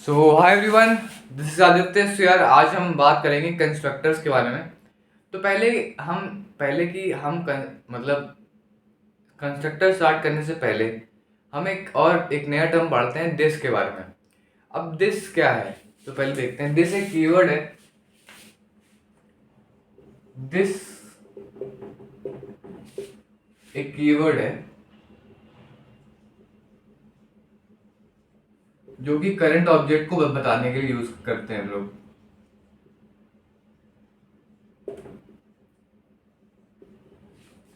So hi everyone, this is Aditya. So यार, आज हम बात करेंगे कंस्ट्रक्टर्स के बारे में। तो मतलब कंस्ट्रक्टर स्टार्ट करने से पहले हम एक नया टर्म पढ़ते हैं, दिस के बारे में। अब दिस क्या है, तो पहले देखते हैं। दिस एक कीवर्ड है। दिस एक कीवर्ड है जो कि करंट ऑब्जेक्ट को बताने के लिए यूज करते हैं लोग।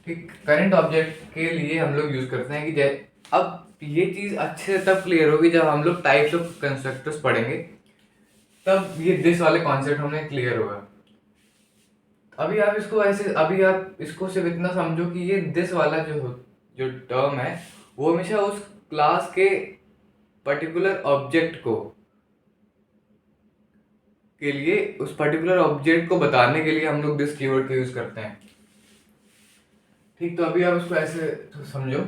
ठीक, करंट ऑब्जेक्ट के लिए हम लोग यूज करते हैं कि अब ये चीज अच्छे से तब क्लियर होगी जब हम लोग टाइप्स ऑफ कंस्ट्रक्टर्स पढ़ेंगे, तब ये दिस वाले कॉन्सेप्ट हमें क्लियर होगा। अभी आप इसको सिर्फ इतना समझो कि ये दिस वाला जो टर्म है, वो हमेशा उस क्लास के पर्टिकुलर ऑब्जेक्ट के लिए, उस पर्टिकुलर ऑब्जेक्ट को बताने के लिए हम लोग दिस कीवर्ड का यूज करते हैं। ठीक, तो अभी आप उसको ऐसे समझो।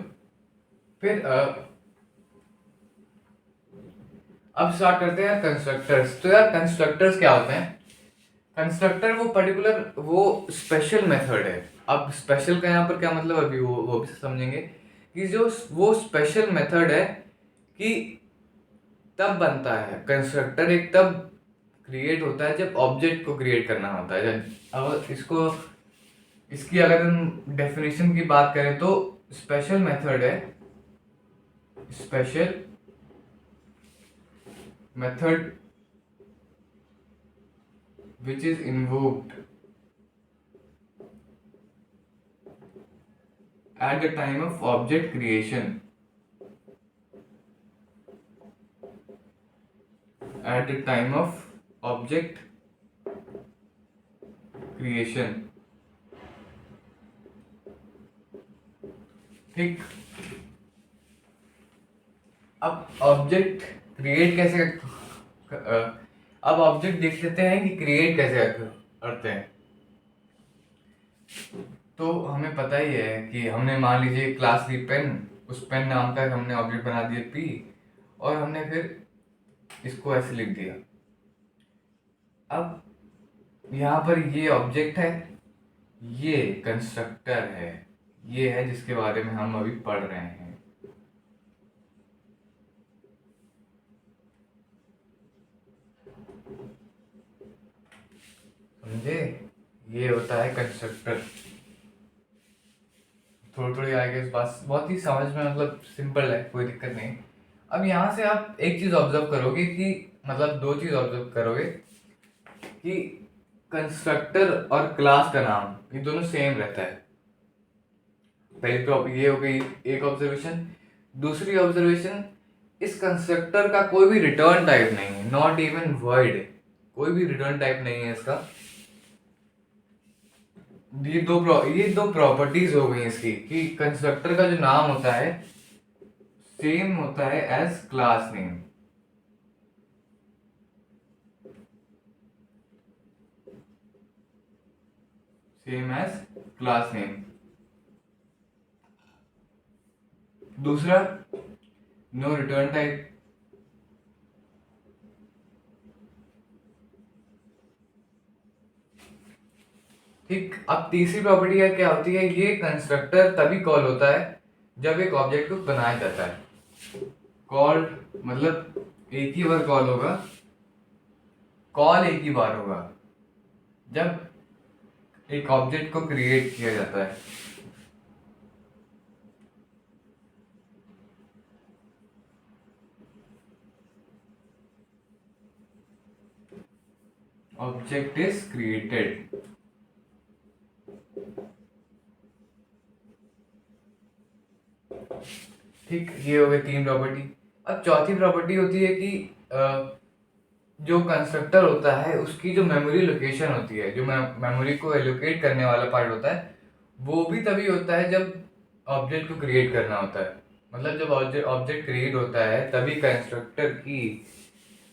फिर अब स्टार्ट करते हैं कंस्ट्रक्टर्स। तो यार, कंस्ट्रक्टर्स क्या होते हैं? कंस्ट्रक्टर वो स्पेशल मेथड है। अब स्पेशल का यहाँ पर क्या मतलब, अभी वो भी समझेंगे कि जो वो स्पेशल मेथड है कि तब बनता है कंस्ट्रक्टर, एक तब क्रिएट होता है जब ऑब्जेक्ट को क्रिएट करना होता है। अब इसकी अगर हम डेफिनेशन की बात करें तो स्पेशल मेथड है, special method which is invoked at the time of object creation, at the time of object creation। ठीक, अब ऑब्जेक्ट क्रिएट कैसे अब ऑब्जेक्ट देख लेते हैं कि क्रिएट कैसे करते हैं। तो हमें पता ही है कि हमने, मान लीजिए, क्लास ली पेन, उस पेन नाम का हमने ऑब्जेक्ट बना दिया पी, और हमने फिर इसको ऐसे लिख दिया। अब यहाँ पर ये ऑब्जेक्ट है, ये कंस्ट्रक्टर है, ये है जिसके बारे में हम अभी पढ़ रहे हैं। समझे? ये होता है कंस्ट्रक्टर। थोड़ी थोड़ी आएगा इस बात, बहुत ही समझ में, मतलब सिंपल है, कोई दिक्कत नहीं। अब यहाँ से आप एक चीज ऑब्जर्व करोगे कि, मतलब दो चीज ऑब्जर्व करोगे कि कंस्ट्रक्टर और क्लास का नाम ये दोनों सेम रहता है। पहली तो ये हो गई एक ऑब्जर्वेशन। दूसरी ऑब्जर्वेशन, इस कंस्ट्रक्टर का कोई भी रिटर्न टाइप नहीं है, नॉट इवन वर्ड, कोई भी रिटर्न टाइप नहीं है इसका। ये दो प्रॉपर्टीज हो गई इसकी कि कंस्ट्रक्टर का जो नाम होता है सेम होता है as class name. Same as class name. दूसरा, नो रिटर्न टाइप। ठीक, अब तीसरी प्रॉपर्टी क्या होती है? ये कंस्ट्रक्टर तभी कॉल होता है जब एक ऑब्जेक्ट को बनाया जाता है। कॉल्ड मतलब एक ही बार कॉल होगा, कॉल एक ही बार होगा जब एक ऑब्जेक्ट को क्रिएट किया जाता है। Object is created. ठीक, ये हो गई तीन प्रॉपर्टी। अब चौथी प्रॉपर्टी होती है कि जो कंस्ट्रक्टर होता है उसकी जो मेमोरी लोकेशन होती है, जो मेमोरी को एलोकेट करने वाला पार्ट होता है, वो भी तभी होता है जब ऑब्जेक्ट को क्रिएट करना होता है। मतलब जब ऑब्जेक्ट क्रिएट होता है तभी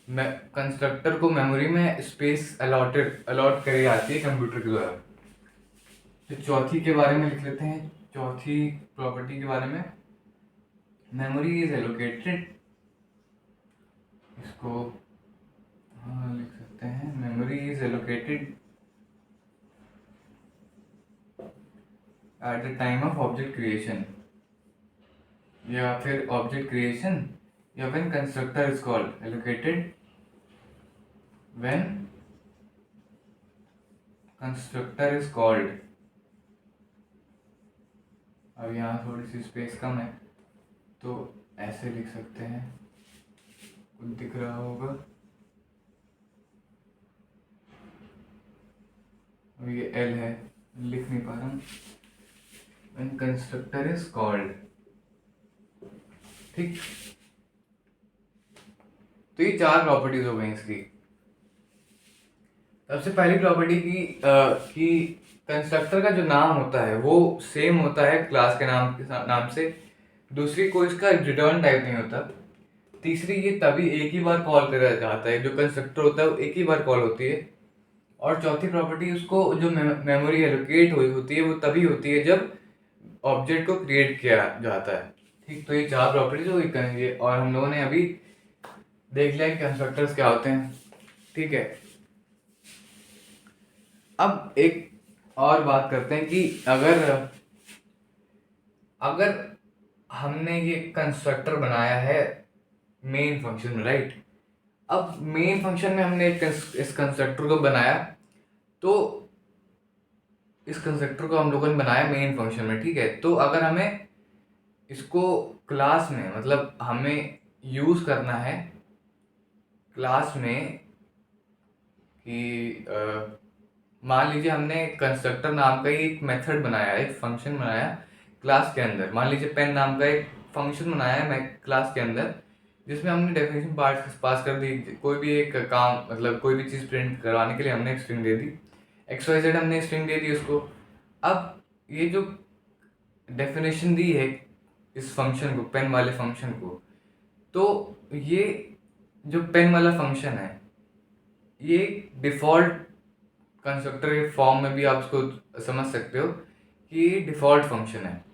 कंस्ट्रक्टर को मेमोरी में स्पेस अलॉट करी जाती है कंप्यूटर के द्वारा। तो चौथी के बारे में लिख लेते हैं, चौथी प्रॉपर्टी के बारे में। मेमोरी इज एलोकेटेड, इसको लिख सकते हैं memory is allocated at the time of object creation, या फिर ऑब्जेक्ट क्रिएशन, या when constructor is called allocated when constructor is called. अब यहाँ थोड़ी सी स्पेस कम है तो ऐसे लिख सकते हैं, कुछ दिख रहा होगा। अब ये एल है, लिख नहीं पा रहा हूँ। व्हेन कंस्ट्रक्टर इज कॉल्ड, ठीक। तो ये 4 प्रॉपर्टीज हो गई इसकी। सबसे पहली प्रॉपर्टी कि कंस्ट्रक्टर का जो नाम होता है वो सेम होता है क्लास के नाम से। दूसरी, कोई इसका रिटर्न टाइप नहीं होता। तीसरी, ये तभी एक ही बार कॉल करा जाता है, जो कंस्ट्रक्टर होता है वो एक ही बार कॉल होती है। और चौथी प्रॉपर्टी, उसको जो मेमोरी एलोकेट हुई होती है वो तभी होती है जब ऑब्जेक्ट को क्रिएट किया जाता है, ठीक। तो ये 4 प्रॉपर्टीज हो गई, और हम लोगों ने अभी देख लिया कि कंस्ट्रक्टर्स क्या होते हैं, ठीक है। अब एक और बात करते हैं कि अगर हमने ये कंस्ट्रक्टर बनाया है मेन फंक्शन में, राइट। अब मेन फंक्शन में हमने इस कंस्ट्रक्टर को बनाया, तो इस कंस्ट्रक्टर को हम लोगों ने बनाया मेन फंक्शन में, ठीक है। तो अगर हमें इसको क्लास में, मतलब हमें यूज करना है क्लास में कि मान लीजिए हमने कंस्ट्रक्टर नाम का ही एक मेथड बनाया है, एक फंक्शन बनाया क्लास के अंदर। मान लीजिए पेन नाम का एक फंक्शन बनाया है मैं क्लास के अंदर, जिसमें हमने डेफिनेशन पास कर दी। कोई भी एक काम, मतलब कोई भी चीज़ प्रिंट करवाने के लिए हमने एक स्ट्रिंग दे दी, XYZ हमने स्ट्रिंग दे दी उसको। अब ये जो डेफिनेशन दी है इस फंक्शन को, पेन वाले फंक्शन को, तो ये जो पेन वाला फंक्शन है ये डिफ़ॉल्ट कंस्ट्रक्टर के फॉर्म में भी आप उसको समझ सकते हो कि ये डिफ़ॉल्ट फंक्शन है।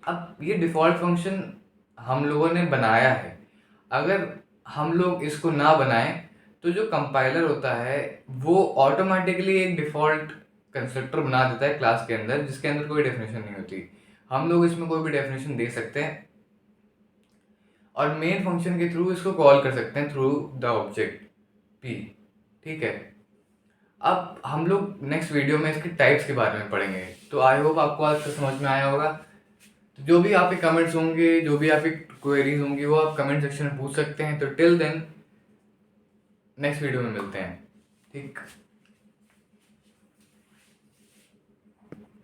अब ये डिफ़ॉल्ट फंक्शन हम लोगों ने बनाया है। अगर हम लोग इसको ना बनाएं तो जो कंपाइलर होता है वो ऑटोमेटिकली एक डिफ़ॉल्ट कंस्ट्रक्टर बना देता है क्लास के अंदर, जिसके अंदर कोई डेफिनेशन नहीं होती। हम लोग इसमें कोई भी डेफिनेशन दे सकते हैं और मेन फंक्शन के थ्रू इसको कॉल कर सकते हैं थ्रू द ऑब्जेक्ट पी, ठीक है। अब हम लोग नेक्स्ट वीडियो में इसके टाइप्स के बारे में पढ़ेंगे। तो आई होप आपको आज तक समझ में आया होगा। तो जो भी आपके कमेंट्स होंगे, जो भी आपकी क्वेरीज होंगी, वो आप कमेंट सेक्शन में पूछ सकते हैं। तो टिल देन नेक्स्ट वीडियो में मिलते हैं, ठीक।